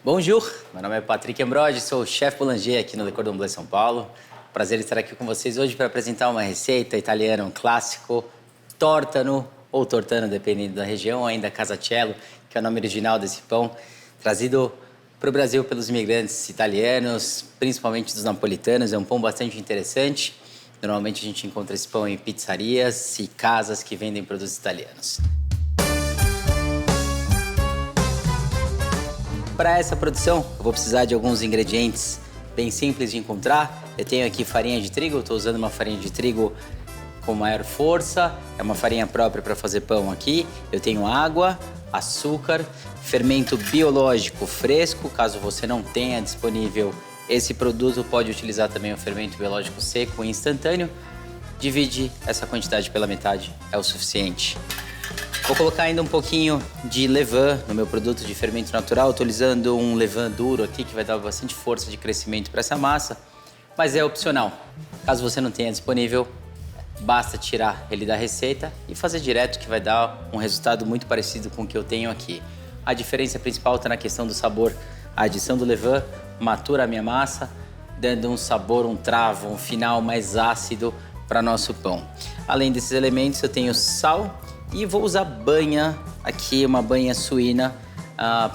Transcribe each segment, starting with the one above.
Bonjour, meu nome é Patrick Ambrose, sou chefe boulanger aqui no Le Cordon Bleu São Paulo. Prazer estar aqui com vocês hoje para apresentar uma receita italiana, um clássico, tortano ou tortano, dependendo da região, ainda casacello, que é o nome original desse pão, trazido para o Brasil pelos imigrantes italianos, principalmente dos napolitanos. É um pão bastante interessante. Normalmente a gente encontra esse pão em pizzarias e casas que vendem produtos italianos. Para essa produção, eu vou precisar de alguns ingredientes bem simples de encontrar. Eu tenho aqui farinha de trigo, estou usando uma farinha de trigo com maior força, é uma farinha própria para fazer pão aqui. Eu tenho água, açúcar, fermento biológico fresco, caso você não tenha disponível esse produto, pode utilizar também o fermento biológico seco e instantâneo. Divide essa quantidade pela metade, é o suficiente. Vou colocar ainda um pouquinho de levain no meu produto de fermento natural, utilizando um levain duro aqui, que vai dar bastante força de crescimento para essa massa, mas é opcional. Caso você não tenha disponível, basta tirar ele da receita e fazer direto, que vai dar um resultado muito parecido com o que eu tenho aqui. A diferença principal está na questão do sabor. A adição do levain matura a minha massa, dando um sabor, um travo, um final mais ácido para nosso pão. Além desses elementos, eu tenho sal e vou usar banha aqui, uma banha suína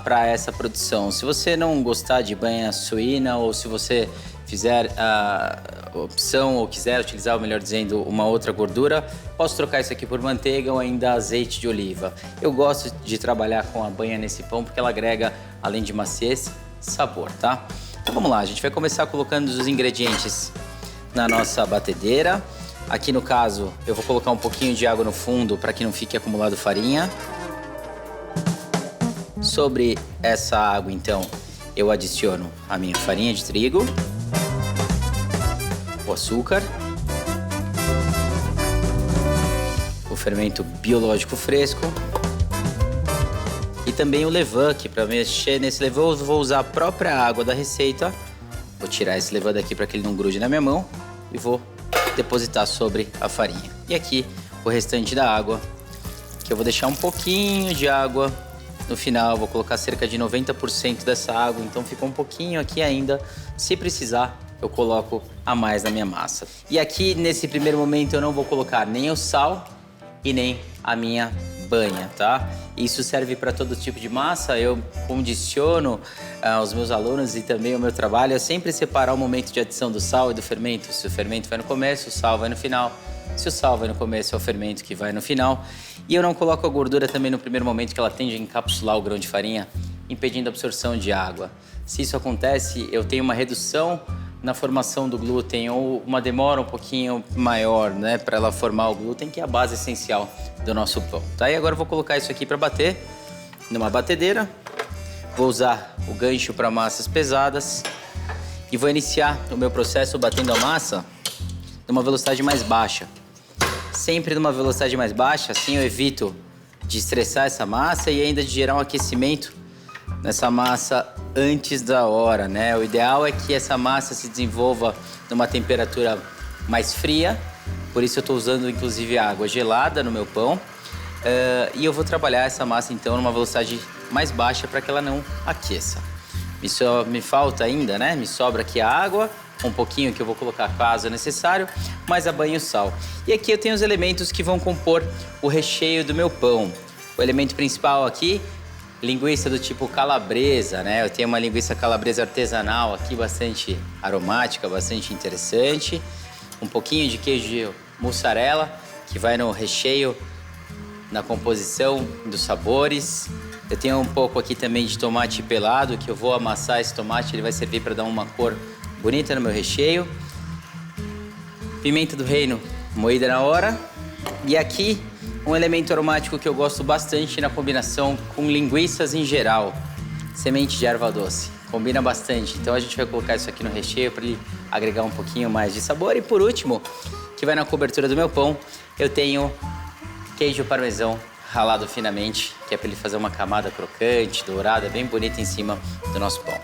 para essa produção. Se você não gostar de banha suína ou se você fizer a opção ou quiser utilizar, ou melhor dizendo, uma outra gordura, posso trocar isso aqui por manteiga ou ainda azeite de oliva. Eu gosto de trabalhar com a banha nesse pão porque ela agrega, além de maciez, sabor, tá? Então vamos lá, a gente vai começar colocando os ingredientes na nossa batedeira. Aqui no caso, eu vou colocar um pouquinho de água no fundo para que não fique acumulado farinha. Sobre essa água, então, eu adiciono a minha farinha de trigo, o açúcar, o fermento biológico fresco e também o levain, que para mexer nesse levain eu vou usar a própria água da receita. Vou tirar esse levain daqui para que ele não grude na minha mão e vou depositar sobre a farinha. E aqui o restante da água, que eu vou deixar um pouquinho de água no final, vou colocar cerca de 90% dessa água, então ficou um pouquinho aqui ainda. Se precisar, eu coloco a mais na minha massa. E aqui, nesse primeiro momento, eu não vou colocar nem o sal e nem a minha banha, tá? Isso serve para todo tipo de massa. Eu condiciono os meus alunos e também o meu trabalho é sempre separar o momento de adição do sal e do fermento. Se o fermento vai no começo, o sal vai no final. Se o sal vai no começo, é o fermento que vai no final. E eu não coloco a gordura também no primeiro momento, que ela tende a encapsular o grão de farinha, impedindo a absorção de água. Se isso acontece, eu tenho uma redução na formação do glúten ou uma demora um pouquinho maior, né, para ela formar o glúten, que é a base essencial do nosso pão. Tá? E agora eu vou colocar isso aqui para bater numa batedeira. Vou usar o gancho para massas pesadas e vou iniciar o meu processo batendo a massa numa velocidade mais baixa. Sempre numa velocidade mais baixa, assim eu evito de estressar essa massa e ainda de gerar um aquecimento nessa massa antes da hora, né? O ideal é que essa massa se desenvolva numa temperatura mais fria, por isso eu estou usando inclusive água gelada no meu pão. E eu vou trabalhar essa massa então numa velocidade mais baixa para que ela não aqueça. Me falta ainda, né? Me sobra aqui a água, um pouquinho que eu vou colocar caso necessário, mais a banha e o sal. E aqui eu tenho os elementos que vão compor o recheio do meu pão. O elemento principal aqui, linguiça do tipo calabresa, né? Eu tenho uma linguiça calabresa artesanal aqui, bastante aromática, bastante interessante. Um pouquinho de queijo mussarela, que vai no recheio, na composição dos sabores. Eu tenho um pouco aqui também de tomate pelado, que eu vou amassar esse tomate, ele vai servir para dar uma cor bonita no meu recheio. Pimenta do reino moída na hora. E aqui um elemento aromático que eu gosto bastante na combinação com linguiças em geral. Semente de erva doce. Combina bastante. Então a gente vai colocar isso aqui no recheio para ele agregar um pouquinho mais de sabor. E por último, que vai na cobertura do meu pão, eu tenho queijo parmesão ralado finamente, que é para ele fazer uma camada crocante, dourada, bem bonita em cima do nosso pão.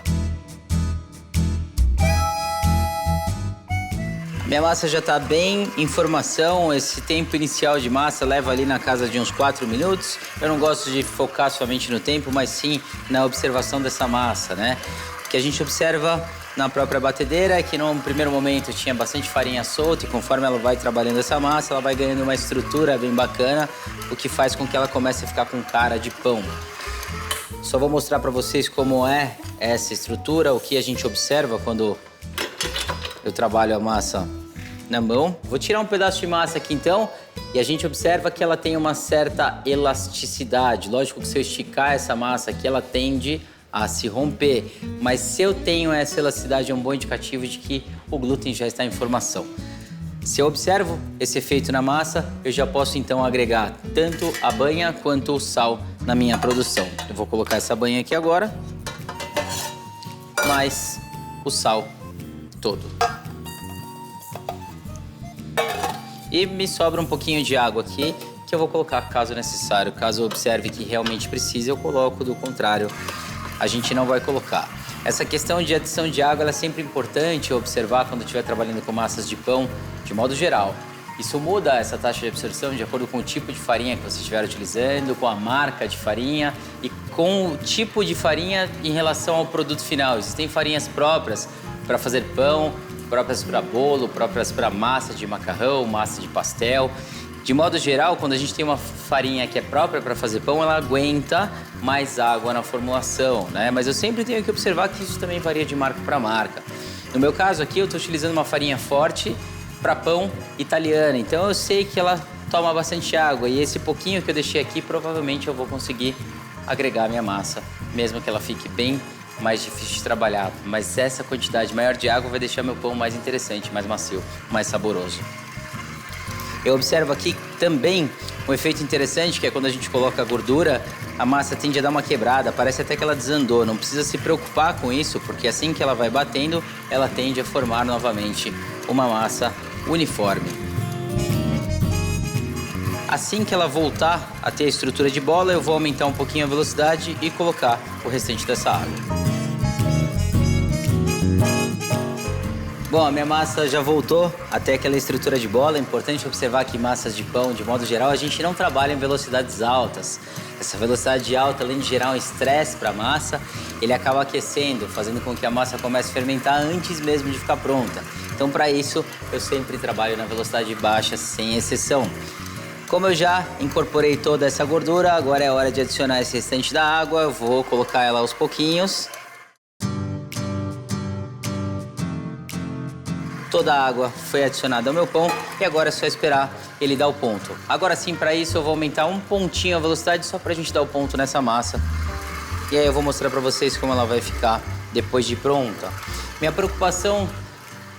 Minha massa já está bem em formação, esse tempo inicial de massa leva ali na casa de uns 4 minutos. Eu não gosto de focar somente no tempo, mas sim na observação dessa massa, né? O que a gente observa na própria batedeira é que no primeiro momento tinha bastante farinha solta e conforme ela vai trabalhando essa massa, ela vai ganhando uma estrutura bem bacana, o que faz com que ela comece a ficar com cara de pão. Só vou mostrar para vocês como é essa estrutura, o que a gente observa quando eu trabalho a massa na mão. Vou tirar um pedaço de massa aqui então e a gente observa que ela tem uma certa elasticidade. Lógico que se eu esticar essa massa aqui, ela tende a se romper. Mas se eu tenho essa elasticidade, é um bom indicativo de que o glúten já está em formação. Se eu observo esse efeito na massa, eu já posso então agregar tanto a banha quanto o sal na minha produção. Eu vou colocar essa banha aqui agora, mais o sal todo. E me sobra um pouquinho de água aqui, que eu vou colocar caso necessário. Caso eu observe que realmente precisa, eu coloco, do contrário, a gente não vai colocar. Essa questão de adição de água ela é sempre importante observar quando estiver trabalhando com massas de pão, de modo geral. Isso muda essa taxa de absorção de acordo com o tipo de farinha que você estiver utilizando, com a marca de farinha e com o tipo de farinha em relação ao produto final. Existem farinhas próprias para fazer pão, próprias para bolo, próprias para massa de macarrão, massa de pastel. De modo geral, quando a gente tem uma farinha que é própria para fazer pão, ela aguenta mais água na formulação, né? Mas eu sempre tenho que observar que isso também varia de marca para marca. No meu caso aqui, eu estou utilizando uma farinha forte para pão italiana, então eu sei que ela toma bastante água e esse pouquinho que eu deixei aqui, provavelmente eu vou conseguir agregar a minha massa, mesmo que ela fique bem mais difícil de trabalhar. Mas essa quantidade maior de água vai deixar meu pão mais interessante, mais macio, mais saboroso. Eu observo aqui também um efeito interessante, que é quando a gente coloca a gordura, a massa tende a dar uma quebrada, parece até que ela desandou. Não precisa se preocupar com isso, porque assim que ela vai batendo, ela tende a formar novamente uma massa uniforme. Assim que ela voltar a ter a estrutura de bola, eu vou aumentar um pouquinho a velocidade e colocar o restante dessa água. Bom, a minha massa já voltou até aquela estrutura de bola. É importante observar que massas de pão, de modo geral, a gente não trabalha em velocidades altas. Essa velocidade alta, além de gerar um estresse para a massa, ele acaba aquecendo, fazendo com que a massa comece a fermentar antes mesmo de ficar pronta. Então, para isso, eu sempre trabalho na velocidade baixa, sem exceção. Como eu já incorporei toda essa gordura, agora é hora de adicionar esse restante da água. Eu vou colocar ela aos pouquinhos. Toda a água foi adicionada ao meu pão e agora é só esperar ele dar o ponto. Agora sim, para isso eu vou aumentar um pontinho a velocidade só para a gente dar o ponto nessa massa. E aí eu vou mostrar para vocês como ela vai ficar depois de pronta. Minha preocupação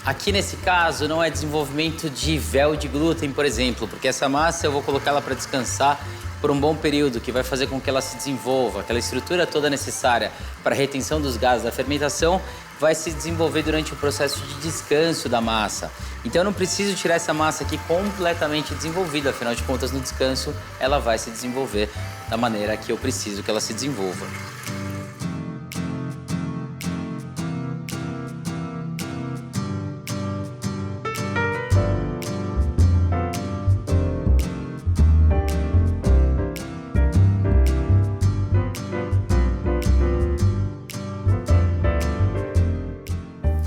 aqui nesse caso não é desenvolvimento de véu de glúten, por exemplo, porque essa massa eu vou colocar ela para descansar por um bom período, que vai fazer com que ela se desenvolva. Aquela estrutura toda necessária para a retenção dos gases da fermentação vai se desenvolver durante o processo de descanso da massa. Então eu não preciso tirar essa massa aqui completamente desenvolvida, afinal de contas no descanso ela vai se desenvolver da maneira que eu preciso que ela se desenvolva.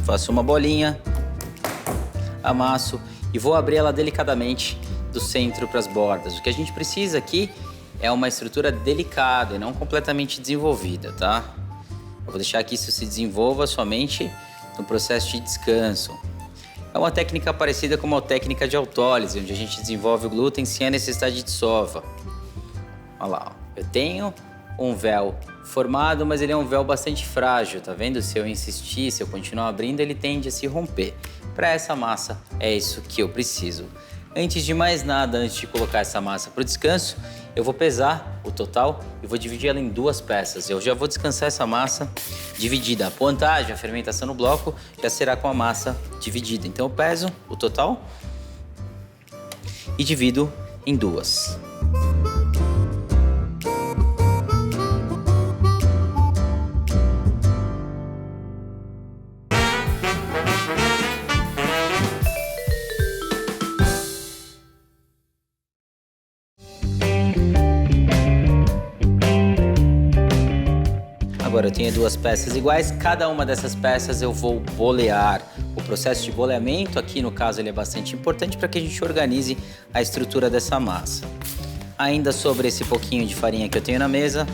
Faço uma bolinha, amasso e vou abrir ela delicadamente do centro para as bordas. O que a gente precisa aqui é uma estrutura delicada e não completamente desenvolvida, tá? Eu vou deixar que isso se desenvolva somente no processo de descanso. É uma técnica parecida com uma técnica de autólise, onde a gente desenvolve o glúten sem a necessidade de sova. Olha lá, ó. Eu tenho um véu formado, mas ele é um véu bastante frágil, tá vendo? Se eu insistir, se eu continuar abrindo, ele tende a se romper. Para essa massa, é isso que eu preciso. Antes de mais nada, antes de colocar essa massa para o descanso, eu vou pesar o total e vou dividir ela em duas peças. Eu já vou descansar essa massa dividida. A pontagem, a fermentação no bloco, já será com a massa dividida. Então eu peso o total e divido em duas. Agora eu tenho duas peças iguais, cada uma dessas peças eu vou bolear. O processo de boleamento aqui, no caso, ele é bastante importante para que a gente organize a estrutura dessa massa. Ainda sobre esse pouquinho de farinha que eu tenho na mesa,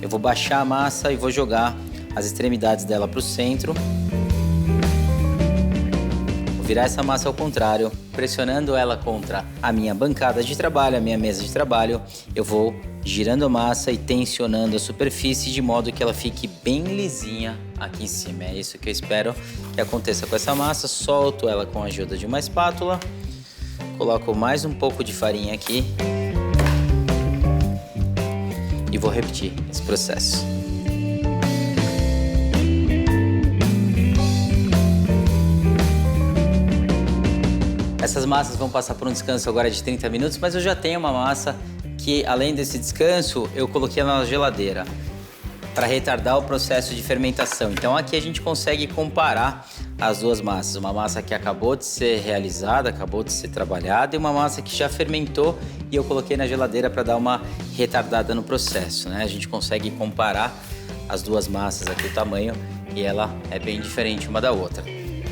eu vou baixar a massa e vou jogar as extremidades dela para o centro. Vou virar essa massa ao contrário, pressionando ela contra a minha bancada de trabalho, a minha mesa de trabalho. Eu vou girando a massa e tensionando a superfície de modo que ela fique bem lisinha aqui em cima. É isso que eu espero que aconteça com essa massa. Solto ela com a ajuda de uma espátula. Coloco mais um pouco de farinha aqui. E vou repetir esse processo. Essas massas vão passar por um descanso agora de 30 minutos, mas eu já tenho uma massa que, além desse descanso, eu coloquei ela na geladeira para retardar o processo de fermentação. Então aqui a gente consegue comparar as duas massas. Uma massa que acabou de ser realizada, acabou de ser trabalhada, e uma massa que já fermentou e eu coloquei na geladeira para dar uma retardada no processo, né? A gente consegue comparar as duas massas aqui, o tamanho, e ela é bem diferente uma da outra.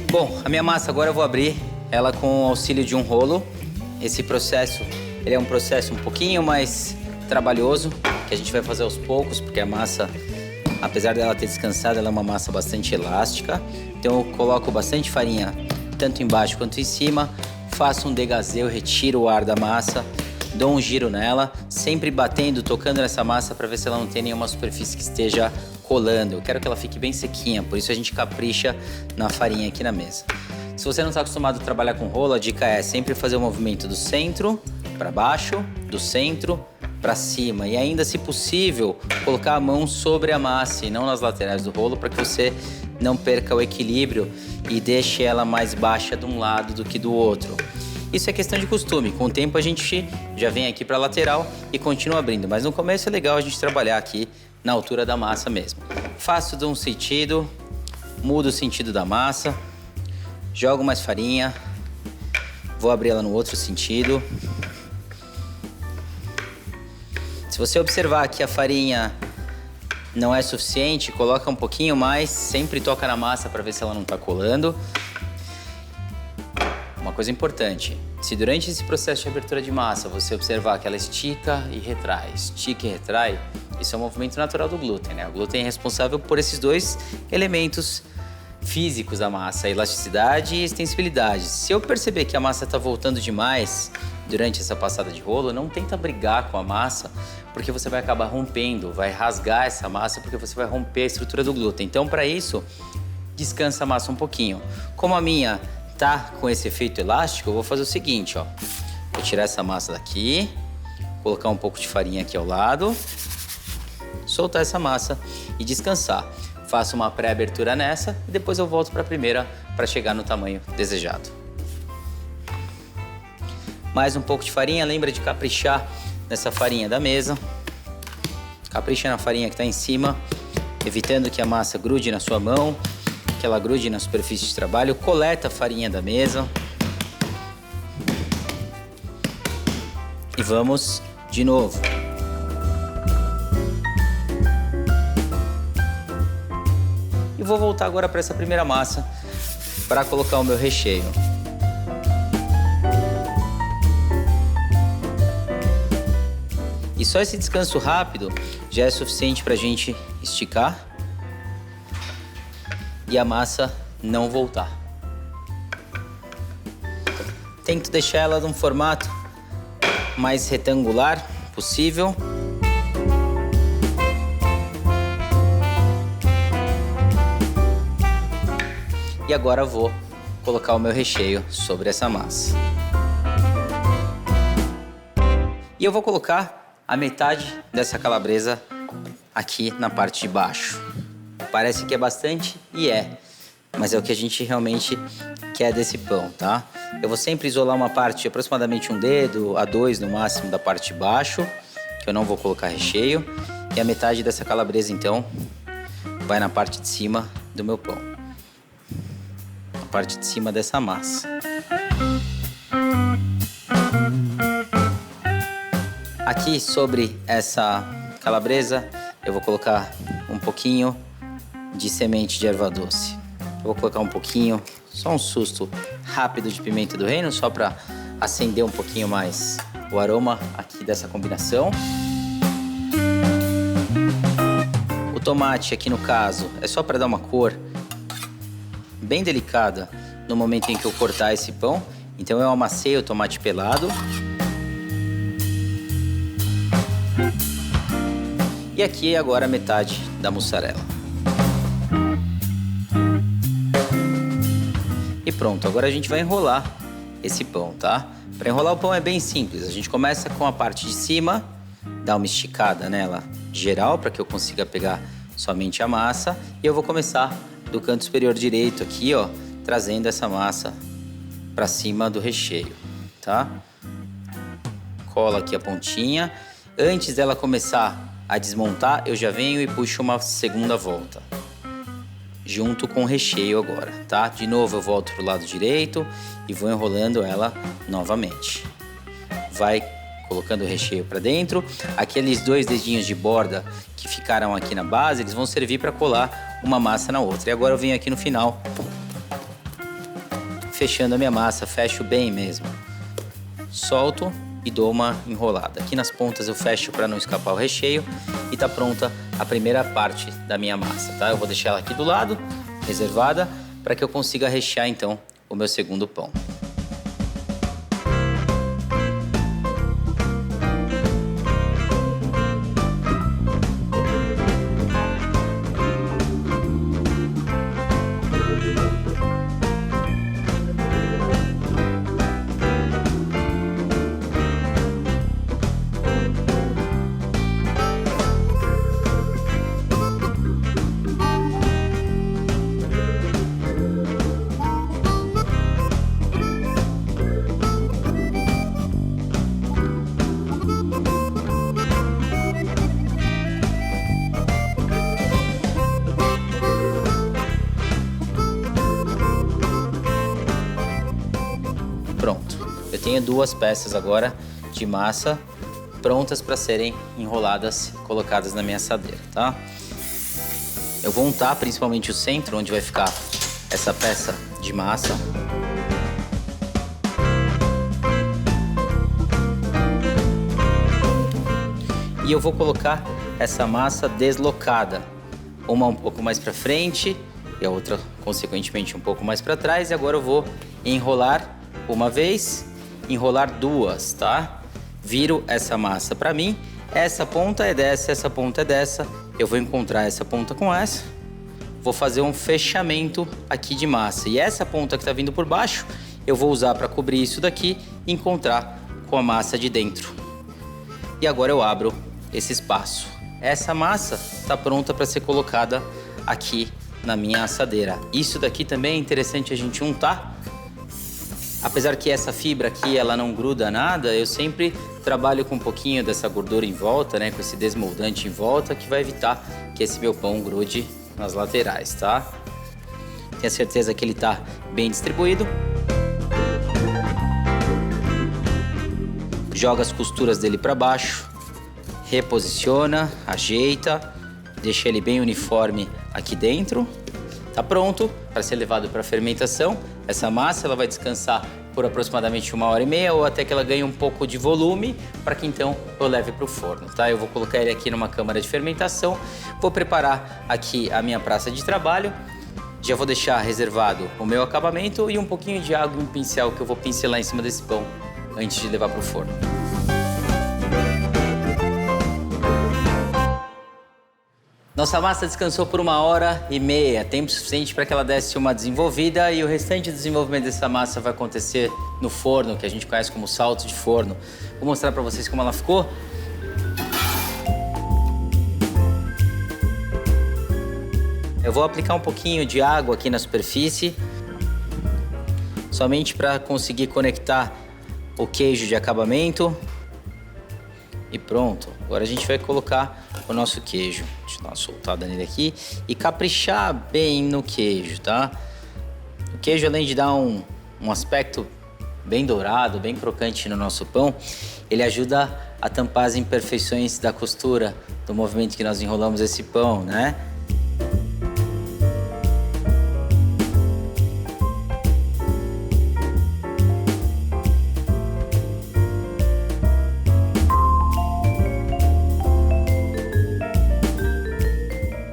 Bom, a minha massa agora eu vou abrir ela com o auxílio de um rolo. Esse processo, ele é um processo um pouquinho mais trabalhoso, que a gente vai fazer aos poucos, porque a massa, apesar dela ter descansado, ela é uma massa bastante elástica. Então eu coloco bastante farinha, tanto embaixo quanto em cima, faço um degazê, eu retiro o ar da massa, dou um giro nela, sempre batendo, tocando nessa massa para ver se ela não tem nenhuma superfície que esteja colando. Eu quero que ela fique bem sequinha, por isso a gente capricha na farinha aqui na mesa. Se você não está acostumado a trabalhar com rolo, a dica é sempre fazer o movimento do centro para baixo, do centro para cima, e ainda, se possível, colocar a mão sobre a massa e não nas laterais do rolo, para que você não perca o equilíbrio e deixe ela mais baixa de um lado do que do outro. Isso é questão de costume. Com o tempo a gente já vem aqui para a lateral e continua abrindo, mas no começo é legal a gente trabalhar aqui na altura da massa mesmo. Faço de um sentido, mudo o sentido da massa, jogo mais farinha, vou abrir ela no outro sentido. Se você observar que a farinha não é suficiente, coloca um pouquinho mais, sempre toca na massa para ver se ela não está colando. Uma coisa importante, se durante esse processo de abertura de massa você observar que ela estica e retrai, isso é um movimento natural do glúten, né? O glúten é responsável por esses dois elementos físicos da massa, a elasticidade e a extensibilidade. Se eu perceber que a massa está voltando demais durante essa passada de rolo, não tenta brigar com a massa, porque você vai acabar rompendo, vai rasgar essa massa, porque você vai romper a estrutura do glúten. Então, para isso, descansa a massa um pouquinho. Como a minha tá com esse efeito elástico, eu vou fazer o seguinte, ó. Vou tirar essa massa daqui, colocar um pouco de farinha aqui ao lado, soltar essa massa e descansar. Faço uma pré-abertura nessa e depois eu volto para a primeira para chegar no tamanho desejado. Mais um pouco de farinha, lembra de caprichar nessa farinha da mesa. Capricha na farinha que está em cima, evitando que a massa grude na sua mão, que ela grude na superfície de trabalho. Coleta a farinha da mesa. E vamos de novo. E vou voltar agora para essa primeira massa para colocar o meu recheio. E só esse descanso rápido já é suficiente para a gente esticar e a massa não voltar. Tento deixar ela num formato mais retangular possível. E agora vou colocar o meu recheio sobre essa massa. E eu vou colocar a metade dessa calabresa aqui na parte de baixo. Parece que é bastante e é, mas é o que a gente realmente quer desse pão, tá? Eu vou sempre isolar uma parte, aproximadamente um dedo a dois no máximo da parte de baixo, que eu não vou colocar recheio, e a metade dessa calabresa então vai na parte de cima do meu pão, na parte de cima dessa massa. Aqui sobre essa calabresa eu vou colocar um pouquinho de semente de erva doce. Eu vou colocar um pouquinho, só um susto rápido de pimenta do reino, só para acender um pouquinho mais o aroma aqui dessa combinação. O tomate aqui no caso é só para dar uma cor bem delicada no momento em que eu cortar esse pão. Então eu amassei o tomate pelado. E aqui agora metade da mussarela. E pronto, agora a gente vai enrolar esse pão, tá? Para enrolar o pão é bem simples. A gente começa com a parte de cima, dá uma esticada nela geral para que eu consiga pegar somente a massa. E eu vou começar do canto superior direito aqui, ó, trazendo essa massa para cima do recheio, tá? Cola aqui a pontinha. Antes dela começar a desmontar, eu já venho e puxo uma segunda volta, junto com o recheio agora, tá? De novo eu volto pro lado direito e vou enrolando ela novamente. Vai colocando o recheio para dentro. Aqueles 2 dedinhos de borda que ficaram aqui na base, eles vão servir para colar uma massa na outra. E agora eu venho aqui no final, fechando a minha massa, fecho bem mesmo. Solto e dou uma enrolada. Aqui nas pontas eu fecho para não escapar o recheio e tá pronta a primeira parte da minha massa, tá? Eu vou deixar ela aqui do lado, reservada, para que eu consiga rechear então o meu segundo pão. Pronto, eu tenho 2 peças agora de massa prontas para serem enroladas, colocadas na minha assadeira, tá? Eu vou untar principalmente o centro, onde vai ficar essa peça de massa. E eu vou colocar essa massa deslocada, uma um pouco mais para frente e a outra consequentemente um pouco mais para trás. E agora eu vou enrolar uma vez, enrolar 2, tá? Viro essa massa para mim, essa ponta é dessa, essa ponta é dessa, eu vou encontrar essa ponta com essa, vou fazer um fechamento aqui de massa e essa ponta que tá vindo por baixo, eu vou usar para cobrir isso daqui e encontrar com a massa de dentro. E agora eu abro esse espaço. Essa massa tá pronta para ser colocada aqui na minha assadeira. Isso daqui também é interessante a gente untar. Apesar que essa fibra aqui, ela não gruda nada, eu sempre trabalho com um pouquinho dessa gordura em volta, né? Com esse desmoldante em volta, que vai evitar que esse meu pão grude nas laterais, tá? Tenha certeza que ele tá bem distribuído. Joga as costuras dele para baixo, reposiciona, ajeita, deixa ele bem uniforme aqui dentro. Tá pronto para ser levado para fermentação. Essa massa ela vai descansar por aproximadamente 1h30 ou até que ela ganhe um pouco de volume para que então eu leve para o forno, tá? Eu vou colocar ele aqui numa câmara de fermentação, vou preparar aqui a minha praça de trabalho, já vou deixar reservado o meu acabamento e um pouquinho de água e um pincel que eu vou pincelar em cima desse pão antes de levar para o forno. Nossa massa descansou por 1h30, tempo suficiente para que ela desse uma desenvolvida e o restante do desenvolvimento dessa massa vai acontecer no forno, que a gente conhece como salto de forno. Vou mostrar para vocês como ela ficou. Eu vou aplicar um pouquinho de água aqui na superfície, somente para conseguir conectar o queijo de acabamento. E pronto, agora a gente vai colocar o nosso queijo. Deixa eu dar uma soltada nele aqui e caprichar bem no queijo, tá? O queijo, além de dar um aspecto bem dourado, bem crocante no nosso pão, ele ajuda a tampar as imperfeições da costura, do movimento que nós enrolamos esse pão, né?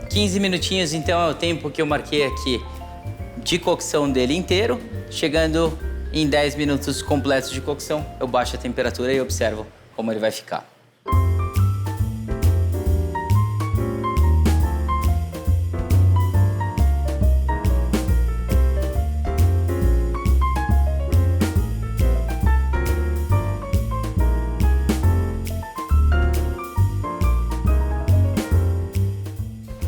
$15 minutinhos, então, é o tempo que eu marquei aqui de cocção dele inteiro. Chegando em 10 minutos completos de cocção, eu baixo a temperatura e observo como ele vai ficar.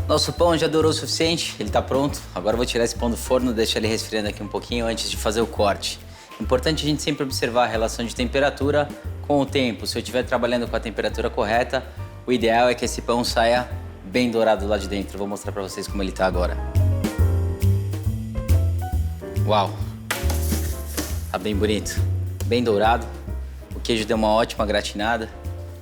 Nosso pão já durou o suficiente, ele está pronto. Agora eu vou tirar esse pão do forno, deixar ele resfriando aqui um pouquinho antes de fazer o corte. Importante a gente sempre observar a relação de temperatura com o tempo. Se eu estiver trabalhando com a temperatura correta, o ideal é que esse pão saia bem dourado lá de dentro. Vou mostrar para vocês como ele está agora. Uau! Tá bem bonito, bem dourado. O queijo deu uma ótima gratinada.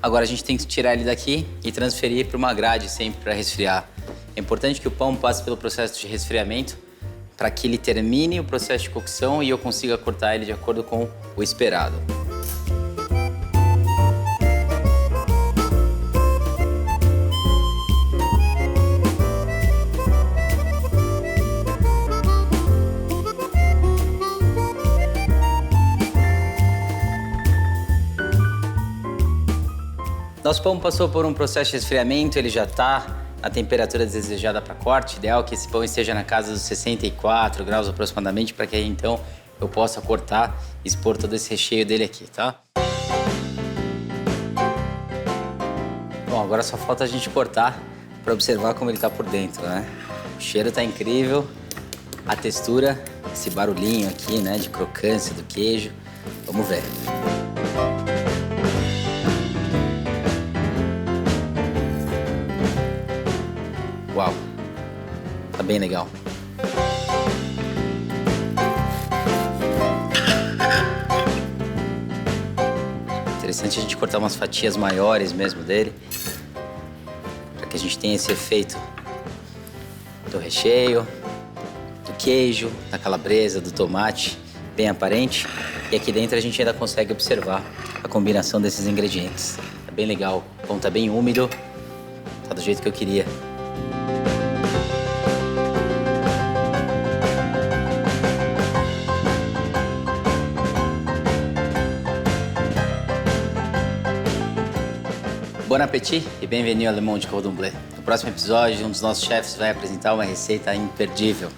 Agora a gente tem que tirar ele daqui e transferir para uma grade sempre para resfriar. É importante que o pão passe pelo processo de resfriamento para que ele termine o processo de cocção e eu consiga cortar ele de acordo com o esperado. Nosso pão passou por um processo de resfriamento, ele já está a temperatura desejada para corte. Ideal que esse pão esteja na casa dos 64 graus aproximadamente, para que aí então eu possa cortar e expor todo esse recheio dele aqui, tá? Bom, agora só falta a gente cortar para observar como ele tá por dentro, né? O cheiro tá incrível, a textura, esse barulhinho aqui, né, de crocância do queijo. Vamos ver. Uau, tá bem legal. Interessante a gente cortar umas fatias maiores mesmo dele, para que a gente tenha esse efeito do recheio, do queijo, da calabresa, do tomate, bem aparente. E aqui dentro a gente ainda consegue observar a combinação desses ingredientes. Tá bem legal, o pão tá bem úmido, tá do jeito que eu queria. Bon appétit e bem-vindo ao Le Monde Cordon Bleu. No próximo episódio, um dos nossos chefes vai apresentar uma receita imperdível.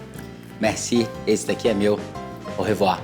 Merci, esse daqui é meu. Au revoir.